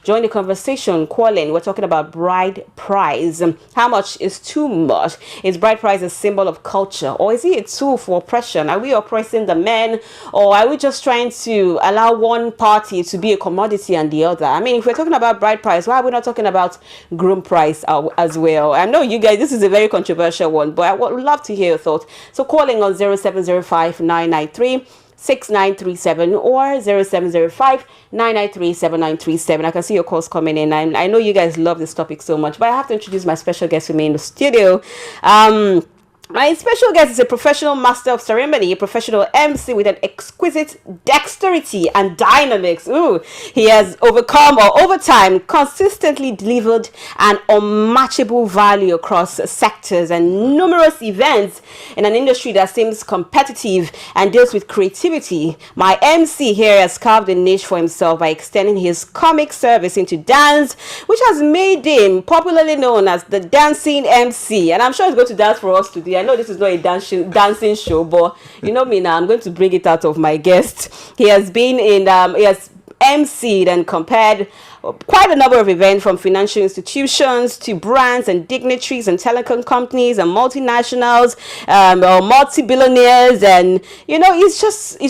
join the conversation. Calling. We're talking about bride price. How much is too much? Is bride price a symbol of culture, or is it a tool for oppression? Are we oppressing the men, or are we just trying to allow one party to be a commodity and the other? I mean, if we're talking about bride price, why are we not talking about groom price as well? I know you guys, this is a very controversial one, but I would love to hear your thoughts. So calling on 0705 993 6937 or 0705 993 7937. I can see your calls coming in. I know you guys love this topic so much, but I have to introduce my special guest with me in the studio. My special guest is a professional master of ceremony, a professional MC with an exquisite dexterity and dynamics. Ooh, he has overcome or over time consistently delivered an unmatchable value across sectors and numerous events in an industry that seems competitive and deals with creativity. My MC here has carved a niche for himself by extending his comic service into dance, which has made him popularly known as the dancing MC. And I'm sure he's going to dance for us today. I know this is not a dancing show, but you know me now, I'm going to bring it out of my guest. He has been in, he has emceed and compared quite a number of events, from financial institutions to brands and dignitaries and telecom companies and multinationals, or multi-billionaires, and you know, it's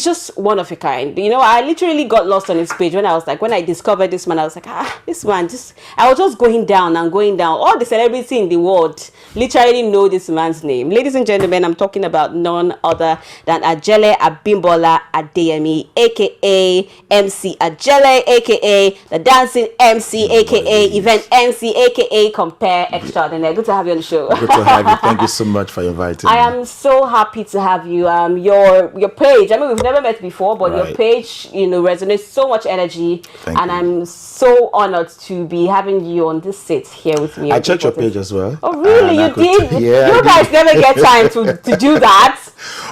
just one of a kind. You know, I literally got lost on his page when I discovered this man. I was like, this man, I was just going down and going down. All the celebrities in the world literally know this man's name. Ladies and gentlemen, I'm talking about none other than Ajele Abimbola Adeyemi, aka MC Ajele, aka the dancing MC, aka event MC, aka Compare Extraordinaire. Good to have you on the show. Good to have you. Thank you so much for inviting me. I am so happy to have you. Your page, I mean, we've never met before, but your page, you know, resonates so much energy. Thank you. I'm so honored to be having you on this seat here with me. I checked your page as well. Oh, really? You did? Yeah. You guys never get time to do that.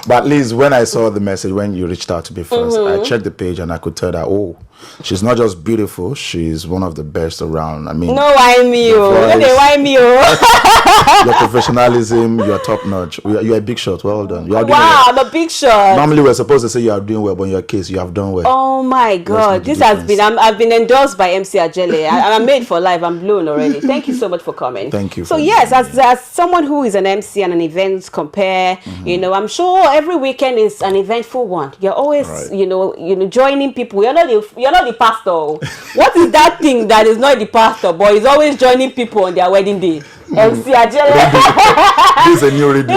But at least when I saw the message, when you reached out to me first, I checked the page and I could tell that, oh, she's not just beautiful, she's one of the best around. I mean, no, why me? Why me? Your professionalism, you're top notch. You're a big shot. Well done. You are doing wow, well. I'm a big shot. Normally, we're supposed to say you are doing well, but in your case, you have done well. Oh my God, this has been. I've been endorsed by MC Ajele. I'm made for life. I'm blown already. Thank you so much for coming. Thank you. So yes, as someone who is an MC and an event compare, you know, I'm sure every weekend is an eventful one. You're always, you know, joining people. You're not the pastor. What is that thing that is not the pastor, but is always joining people on their wedding day? MC Ajele. This is a new radio.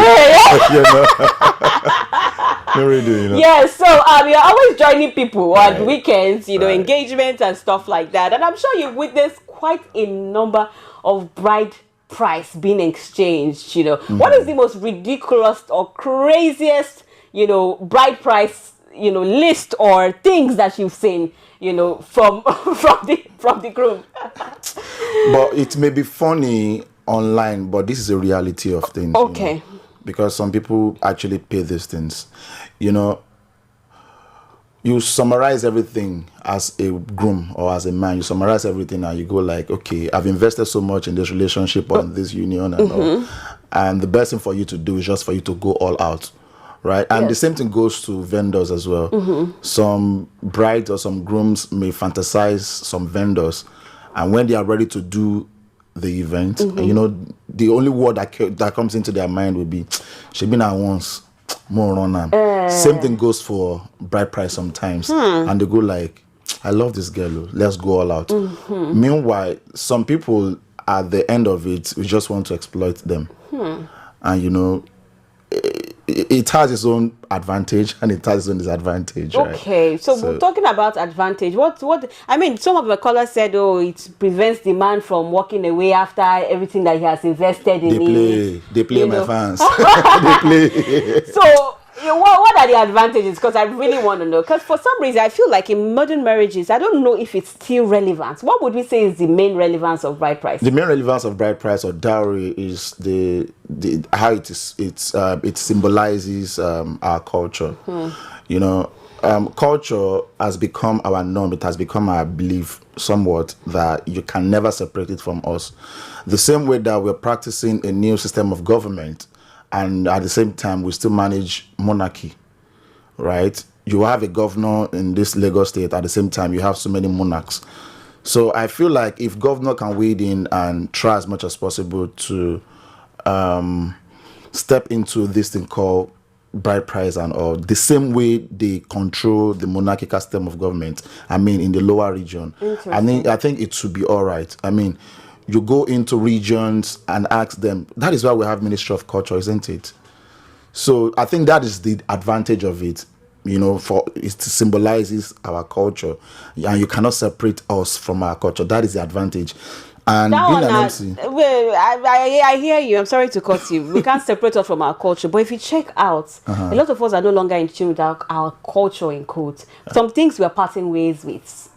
New radio, you know. Yeah, so you're always joining people on weekends, you know, engagements and stuff like that. And I'm sure you've witnessed quite a number of bride price being exchanged, you know. What is the most ridiculous or craziest, you know, bride price, you know, list or things that you've seen, you know, from the groom? But it may be funny online, but this is a reality of things. Okay. You know? Because some people actually pay these things. You know, you summarize everything as a groom or as a man. You summarize everything and you go like, okay, I've invested so much in this relationship or in this union and all. And the best thing for you to do is just for you to go all out. Right? And the same thing goes to vendors as well. Some brides or some grooms may fantasize some vendors. And when they are ready to do the event, and, you know, the only word that comes into their mind will be, she been at once, more on. Same thing goes for bride price sometimes. And they go like, I love this girl, let's go all out. Meanwhile, some people at the end of it, we just want to exploit them. And, you know, it has its own advantage and it has its own disadvantage. Okay, right? so talking about advantage, what I mean, some of the callers said, oh, it prevents the man from walking away after everything that he has invested in. They play my fans. They play. So what are the advantages? Because I really want to know. Because for some reason, I feel like in modern marriages, I don't know if it's still relevant. What would we say is the main relevance of bride price? The main relevance of bride price or dowry is the how it symbolizes our culture. You know, culture has become our norm. It has become our belief somewhat that you can never separate it from us. The same way that we're practicing a new system of government, and at the same time, we still manage monarchy, right? You have a governor in this Lagos state. At the same time, you have so many monarchs. So I feel like if governor can wade in and try as much as possible to step into this thing called bride price and all, the same way they control the monarchical system of government, I mean, in the lower region, I think it should be all right. I mean, you go into regions and ask them. That is why we have Ministry of Culture, isn't it? So I think that is the advantage of it. For it symbolizes our culture, and you cannot separate us from our culture. That is the advantage. And That being one, an MC, well, I hear you. I'm sorry to cut you. We can't separate us from our culture. But if you check out, a lot of us are no longer in tune with our culture, in quotes. Some things we are parting ways with,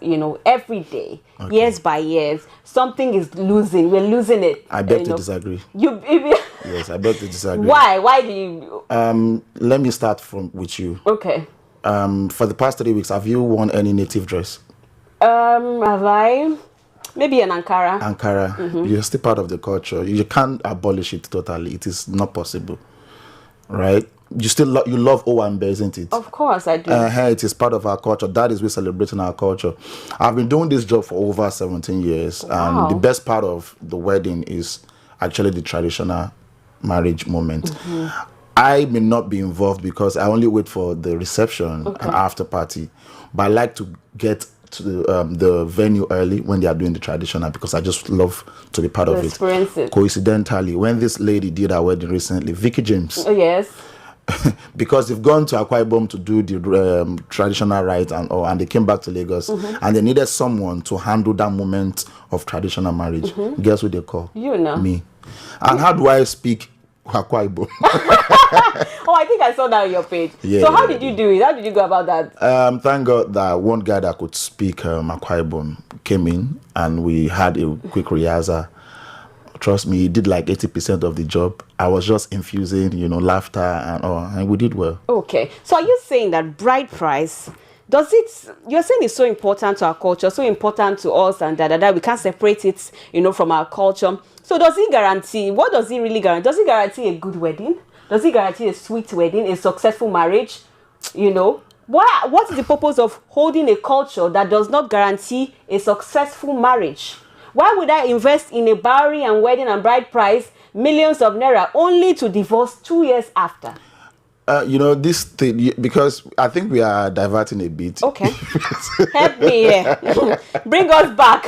every day, years by years. Something is losing. We're losing it. I beg to disagree. Yes, I beg to disagree. Why? Why do you? Let me start with you. Okay. For the past 3 weeks, have you worn any native dress? Have I? Maybe an Ankara. Ankara. You're still part of the culture. You can't abolish it totally. It is not possible, right? You still you love Owambe, isn't it? Of course I do. It is part of our culture. That is we celebrating our culture. I've been doing this job for over 17 years, and the best part of the wedding is actually the traditional marriage moment. I may not be involved because I only wait for the reception and after party, but I like to get to the venue early when they are doing the traditional, because I just love to be part of it. Experience it. Coincidentally, when this lady did her wedding recently, Vicky James, Oh yes. because they've gone to Akwa Ibom to do the traditional rites and they came back to Lagos and they needed someone to handle that moment of traditional marriage. Guess who they call? You know. Me. And how do I speak Akwa Ibom? Oh, I think I saw that on your page. Yeah, so how did you do it? How did you go about that? Thank God that one guy that could speak Akwa Ibom came in and we had a quick rehearsal. Trust me, he did like 80% of the job. I was just infusing, laughter and all, and we did well. Okay. So are you saying that bride price, you're saying it's so important to our culture, so important to us, and that we can't separate it, from our culture. So does it guarantee, what does it really guarantee? Does it guarantee a good wedding? Does it guarantee a sweet wedding, a successful marriage? What is the purpose of holding a culture that does not guarantee a successful marriage? Why would I invest in a dowry and wedding and bride price, millions of naira, only to divorce 2 years after? This thing, because I think we are diverting a bit. Okay. Help me here. Bring us back.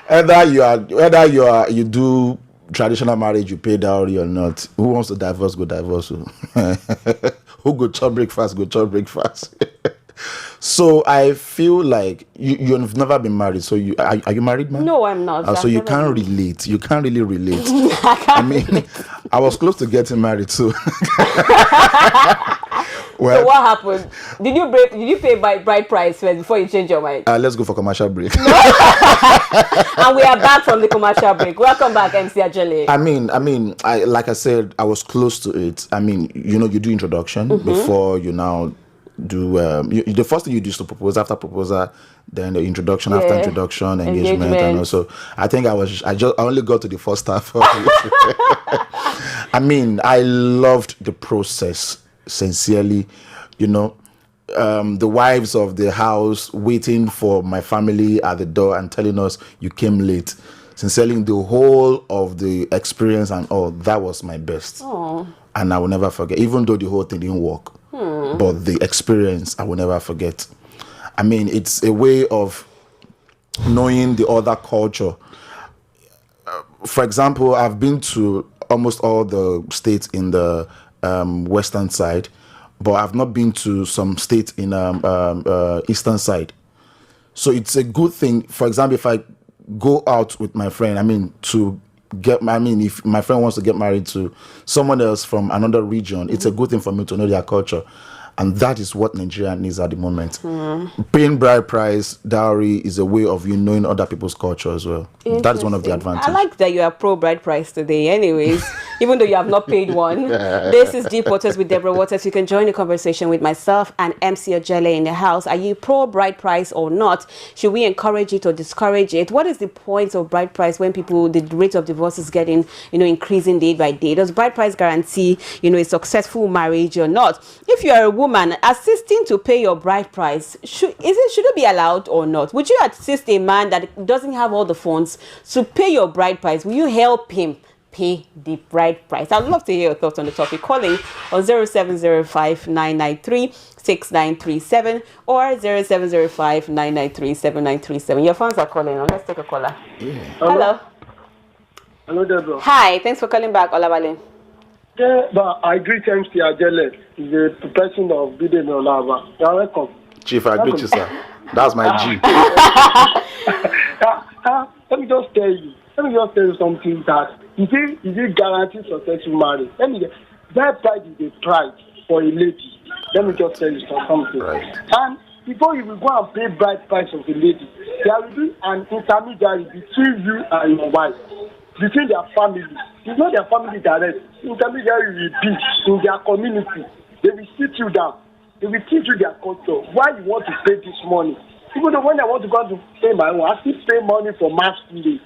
Whether you do traditional marriage, you pay dowry or not. Who wants to divorce, go divorce. Who go chop breakfast, go chop breakfast. So I feel like you've never been married. So are you married, man? No, I'm not. So you can't relate. You can't really relate. I mean, I was close to getting married too. Well, so what happened? Did you pay bride price first before you change your mind? Let's go for commercial break. And we are back from the commercial break. Welcome back, MC Ajele. Like I said, I was close to it. I mean, you do introduction before you now do the first thing you do is to propose. After proposal, then the introduction. After introduction, engagement. And also I think I only got to the first half of it. I mean, I loved the process sincerely. The wives of the house waiting for my family at the door and telling us you came late. Sincerely, the whole of the experience and all, that was my best. Aww. And I will never forget, even though the whole thing didn't work. But the experience, I will never forget. I mean, it's a way of knowing the other culture. For example, I've been to almost all the states in the western side, but I've not been to some states in eastern side. So it's a good thing. For example, if I go out with my friend, if my friend wants to get married to someone else from another region, it's a good thing for me to know their culture. And that is what Nigeria needs at the moment. Paying bride price, dowry is a way of you knowing other people's culture as well. That is one of the advantages. I like that you are pro bride price today anyways, even though you have not paid one. This is Deep Waters with Deborah Waters. You can join the conversation with myself and MC Ajele in the house. Are you pro bride price or not? Should we encourage it or discourage it? What is the point of bride price when the rate of divorce is getting, increasing day by day? Does bride price guarantee, a successful marriage or not? If you are a woman, assisting to pay your bride price, should it be allowed or not? Would you assist a man that doesn't have all the funds to pay your bride price? Will you help him pay the bride price? I'd love to hear your thoughts on the topic. Calling on 0705-993-6937 or 0705-993-7937. Your phones are calling on. Let's take a caller. Yeah. Hello. Hello, Deborah. Hi, thanks for calling back, Olawale. Yeah, but I greet MC Ajele, the person of Biden Olava. You're welcome. Chief, I greet you, sir. That's my G. Let me just tell you something that is it guaranteed successful marriage? That price is a price for a lady. Let me just tell you something. Right. And before you will go and pay bride price of a lady, there will be an intermediary between you and your wife, between their family. It's not their family direct. Intermediary will be in their community. They will sit you down. They will teach you their culture. Why you want to pay this money? Even though when I want to go to pay my own, I still pay money for masquerade.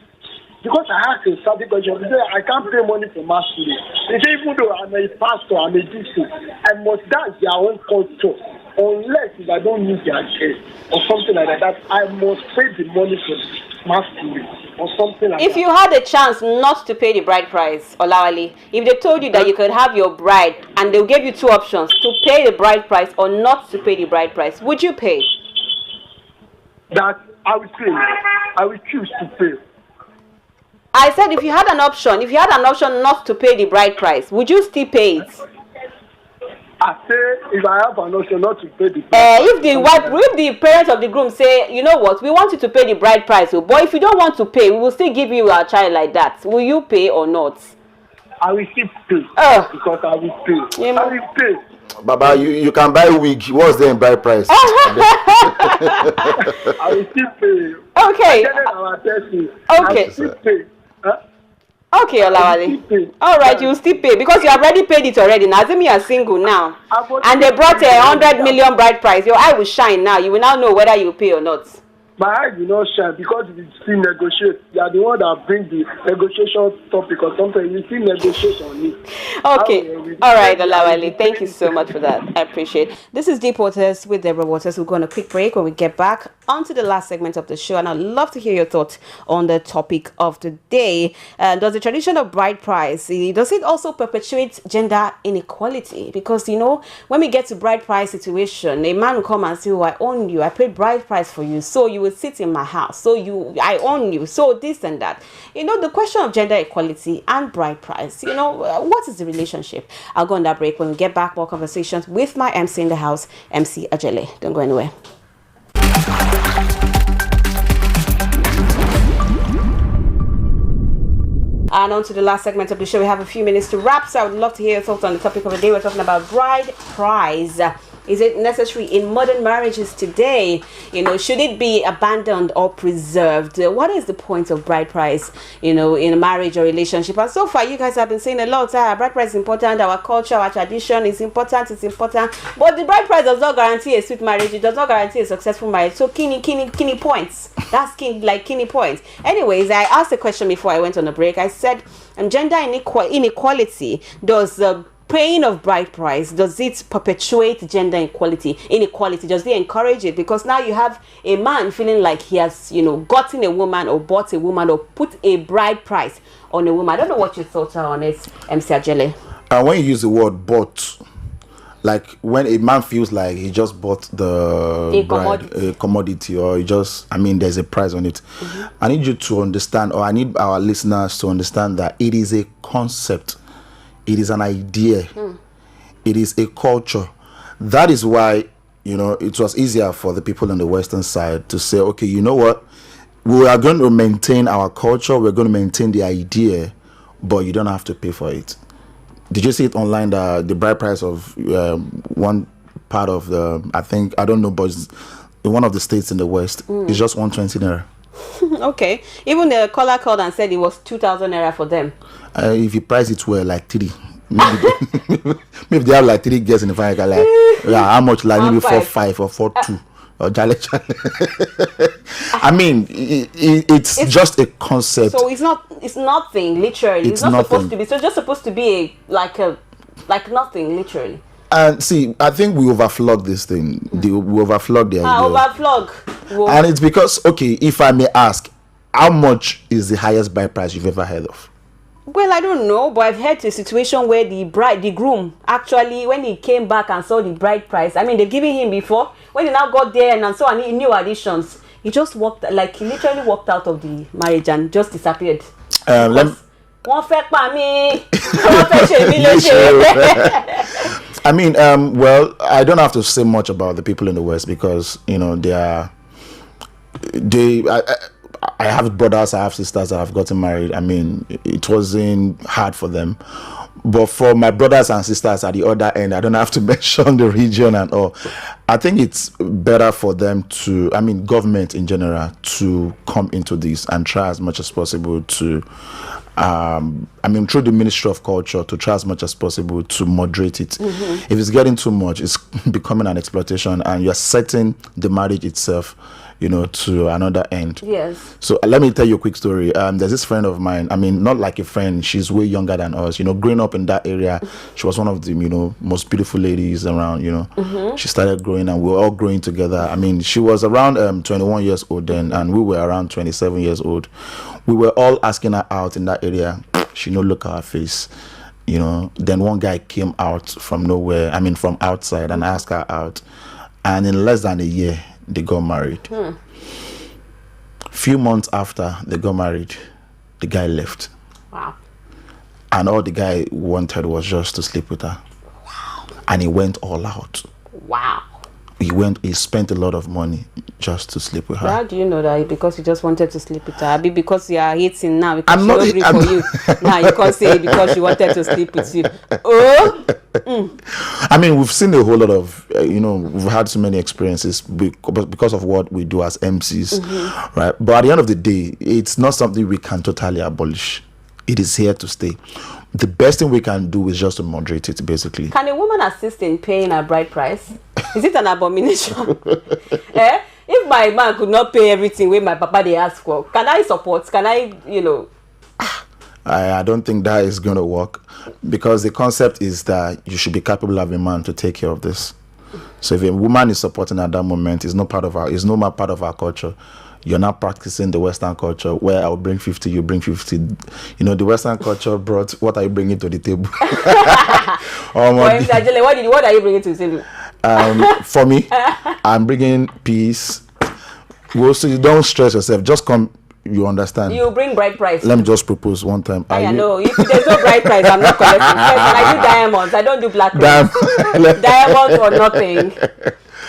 Because I asked a certain question, they say I can't pay money for masquerade. They say even though I'm a pastor, I'm a bishop, I must dance their own culture. Unless if I don't need their guest or something like that, I must pay the money for masquerade or something like that. If you had a chance not to pay the bride price, Olawale, if they told you that you could have your bride and they gave you two options, to pay the bride price or not to pay the bride price, would you pay? That I will pay. I will choose to pay. I said if you had an option not to pay the bride price, would you still pay it? I say if I have an option not to pay the If the parents of the groom say, you know what, we want you to pay the bride price, but if you don't want to pay, we will still give you our child like that. Will you pay or not? I will still pay because I will pay. I will pay. Baba, you can buy wig. What's the bride price? I will still pay. Okay. I will still pay. Okay, Olawale. All right, you still pay because you have already paid it already. Now, Azimi, you are single now, and they brought 100 million bride price. Your eye will shine now. You will now know whether you pay or not. My eye will not shine because we still negotiate. You are the one that bring the negotiation topic or something. You still negotiate on it. Okay. All right, Olawale. Thank you so much for that. I appreciate it. This is Deep Waters with Deborah Waters. We'll go on a quick break. When we get back onto the last segment of the show, and I'd love to hear your thoughts on the topic of the day. Does the tradition of bride price, does it also perpetuate gender inequality? Because, when we get to bride price situation, a man will come and say, oh, I own you. I paid bride price for you. So you will sit in my house. So I own you. So this and that. The question of gender equality and bride price, what is the relationship? I'll go on that break. When we get back, more conversations with my MC in the house, MC Ajele. Don't go anywhere. And on to the last segment of the show. We have a few minutes to wrap, so I would love to hear your thoughts on the topic of the day. We're talking about bride price. Is it necessary in modern marriages today? Should it be abandoned or preserved? What is the point of bride price, in a marriage or relationship? And so far, you guys have been saying a lot. Bride price is important. Our culture, our tradition is important. It's important. But the bride price does not guarantee a sweet marriage. It does not guarantee a successful marriage. So, kini points. That's kini points. Anyways, I asked a question before I went on a break. I said, gender inequality, does paying of bride price, does it perpetuate gender inequality? Does it encourage it? Because now you have a man feeling like he has, gotten a woman or bought a woman or put a bride price on a woman. I don't know what your thoughts are on it, MC Ajele. When you use the word bought, like when a man feels like he just bought a commodity, or there's a price on it. Mm-hmm. I need you to understand, or I need our listeners to understand that it is a concept. It is an idea. It is a culture. That is why, it was easier for the people on the Western side to say, okay, you know what? We are going to maintain our culture. We're going to maintain the idea, but you don't have to pay for it. Did you see it online, the bride price of one part of I don't know, but in one of the states in the West, it's just 120 naira. Okay. Even the caller called and said it was 2,000 naira for them. If you price it well, like 3. Maybe they have like 3 guests in the fire, like how much, like maybe 4-5 or 4-2 or jale. It's just a concept. So it's nothing literally. It's not nothing. supposed to be. So it's just supposed to be like nothing literally. And see, I think we overflog this thing. We overflog the idea. Overflog. Whoa. And it's because, okay, if I may ask, how much is the highest bride price you've ever heard of? Well, I don't know, but I've heard a situation where the groom, actually, when he came back and saw the bride price, I mean, they've given him before, when he now got there and saw any new additions, he just walked, like, he literally walked out of the marriage and just disappeared. One fake pa me. I mean, well, I don't have to say much about the people in the West because, you know, I have brothers, I have sisters that have gotten married. I mean, it wasn't hard for them. But for my brothers and sisters at the other end, I don't have to mention the region and all. I think it's better for them to, I mean, government in general, to come into this and try as much as possible to, I mean, through the Ministry of Culture, to try as much as possible to moderate it. If it's getting too much, it's becoming an exploitation and you're setting the marriage itself, you know, to another end. Yes. So let me tell you a quick story. There's this friend of mine. I mean, not like a friend. She's way younger than us. You know, growing up in that area, she was one of the, you know, most beautiful ladies around, you know. She started growing and we were all growing together. I mean, she was around 21 years old then and we were around 27 years old. We were all asking her out in that area. She no look at her face. You know, then one guy came out from nowhere, I mean, from outside and asked her out. And in less than a year, they got married. Few months after they got married, the guy left. Wow. And all the guy wanted was just to sleep with her. Wow. And he went all out. Wow. He spent a lot of money just to sleep with her. How do you know that? Because he just wanted to sleep with her? Maybe because you are hating now because I'm she not- don't agree I'm for you. Now you can't say because she wanted to sleep with you. Oh. I mean, we've seen a whole lot of, you know, we've had so many experiences because of what we do as MCs, right? But at the end of the day, it's not something we can totally abolish. It is here to stay. The best thing we can do is just to moderate it, basically. Can a woman assist in paying her bride price? Is it an abomination? If my man could not pay everything when my papa they ask for, can I support? Can I, you know? I don't think that is going to work because the concept is that you should be capable of a man to take care of this. So if a woman is supporting at that moment, it's no more part of our culture. You're not practicing the Western culture where I'll bring 50, you bring 50. You know, the Western culture brought what are you bringing to the table? What are you bringing to the table? For me, I'm bringing peace. Also, you don't stress yourself. Just come. You understand? You bring bride price. Let me just propose one time. I know. If there's no bride price, I'm not collecting. First, I do diamonds. I don't do black rings. Diamonds or nothing.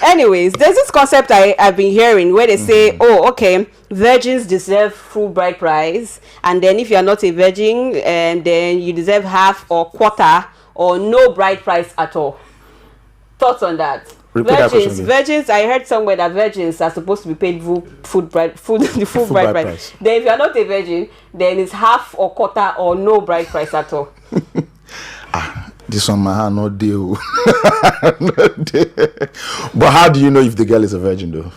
Anyways, there's this concept I've been hearing where they say, oh, okay, virgins deserve full bride price, and then if you're not a virgin, and then you deserve half or quarter or no bride price at all. Thoughts on that? Virgins. I heard somewhere that virgins are supposed to be paid the full bride price. Then if you're not a virgin, then it's half or quarter or no bride price at all. This one, my hand, no deal. But how do you know if the girl is a virgin, though?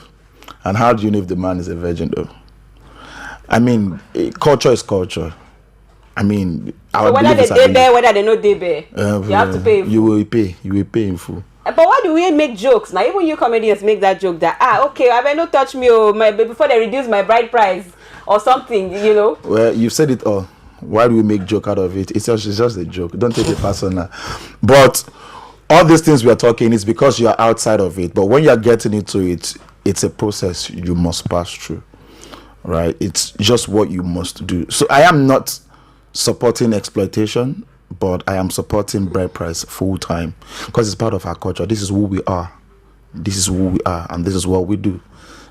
And how do you know if the man is a virgin, though? I mean, culture is culture. I mean, so whether they day bear, whether they not day bear, you have to pay. You will pay in full. But why do we make jokes now? Even you comedians make that joke that okay, I better not touch me before they reduce my bride price or something, you know. Well, you've said it all. Why do we make joke out of it? It's just a joke. Don't take it personal. But all these things we are talking is because you are outside of it. But when you are getting into it, it's a process you must pass through, right? It's just what you must do. So I am not supporting exploitation, but I am supporting bride price full time because it's part of our culture. This is who we are. This is who we are, and this is what we do.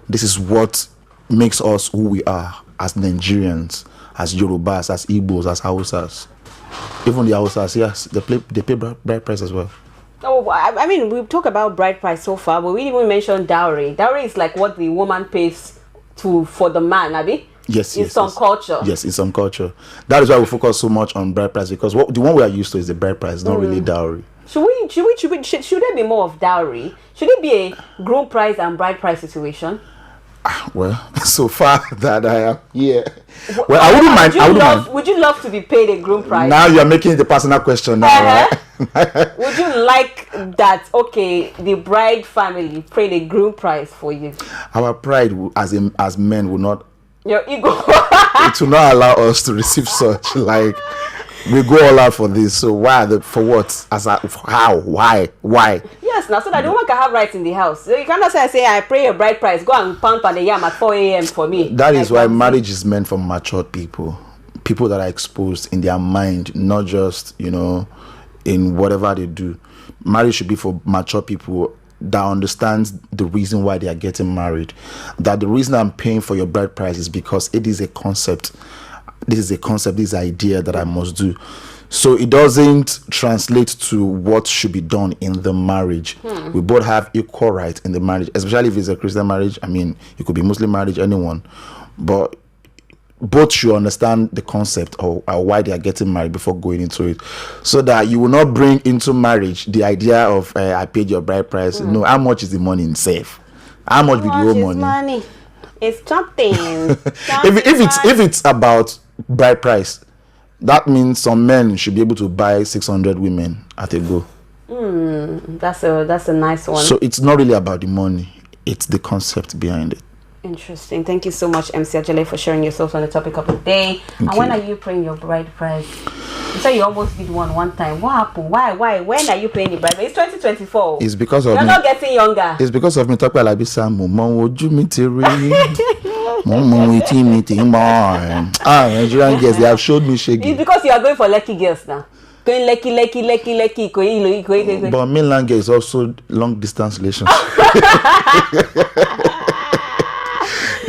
This is what makes us who we are as Nigerians, as Yorubas, as Igbos, as Hausas. Even the Hausas, yes, they pay bride price as well. Oh, I mean, we talk about bride price so far, but we didn't even mention dowry. Dowry is like what the woman pays for the man, Abi? Yes, in some culture. Yes, in some culture. That is why we focus so much on bride price, because the one we are used to is the bride price, not really dowry. Should there be more of dowry? Should it be a groom price and bride price situation? Well, so far that I am here. Well, I wouldn't mind. Would you love to be paid a groom price? Now you're making it a personal question now, right? Would you like that? Okay, the bride family paid a groom price for you. Our pride, as men, will not. Your ego. It will not allow us to receive such. Like, we go all out for this. So why? For what? How? Why? Yes, now so that the woman can have rights in the house. So you cannot say I pay a bride price, go and pound the yam at 4 a.m. for me. That is why marriage is meant for mature people that are exposed in their mind, not just in whatever they do. Marriage should be for mature people that understands the reason why they are getting married. That the reason I'm paying for your bride price is because it is a concept. This idea that I must do. So it doesn't translate to what should be done in the marriage. We both have equal rights in the marriage, especially if it's a Christian marriage. I mean, it could be Muslim marriage, anyone. But both should understand the concept or why they are getting married before going into it, so that you will not bring into marriage the idea of I paid your bride price. No, how much is the money in safe? How much be the whole money? It's something. If it's about bride price, that means some men should be able to buy 600 women at a go. That's a nice one. So it's not really about the money, it's the concept behind it. Interesting. Thank you so much, MC Ajele, for sharing your thoughts on the topic of the day. And when are you paying your bride price? You said you almost did one time. What happened? Why? When are you paying the bride price? It's 2024. It's because of You're not getting younger. It's because of me talking like this. Nigerian girls, they have showed me shaky. It's because you are going for lucky girls now. Going lucky. But mainland girl is also long distance relations.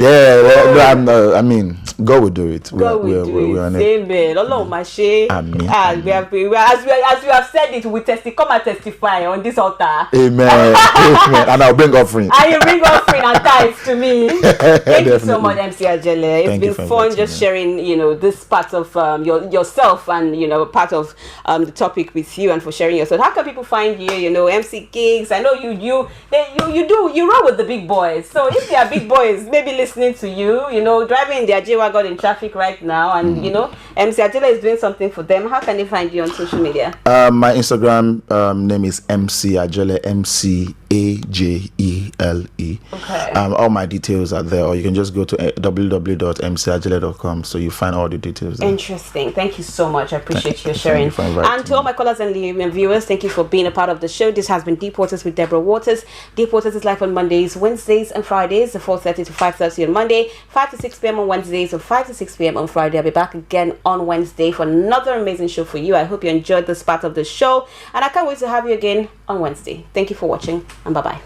I mean, God will do it. God will do it. Amen. Allah Mashe. Amen. As we have said it, we come and testify on this altar. Amen. Amen. And I'll bring offering. And you bring offering and tithes to me. Thank you so much, MC Ajele. It's been fun just sharing, this part of yourself and part of the topic with you, and for sharing yourself. How can people find you? MC Gigs. I know you run with the big boys. So if they are big boys, maybe listening to you, driving in their J-Wagon in traffic right now, and MC Ajele is doing something for them. How can they find you on social media? My Instagram name is MC Ajele, MCAJELE. Okay. All my details are there, or you can just go to www.mcajele.com, so you find all the details there. Interesting. Thank you so much. I appreciate your sharing. And to all my callers and viewers, thank you for being a part of the show. This has been Deep Waters with Deborah Waters. Deep Waters is live on Mondays, Wednesdays, and Fridays, 4:30 to 5:30 on Monday, 5 to 6 p.m. on Wednesdays, or 5 to 6 p.m. on Friday. I'll be back again on Wednesday for another amazing show for you. I hope you enjoyed this part of the show, and I can't wait to have you again on Wednesday. Thank you for watching, and bye-bye.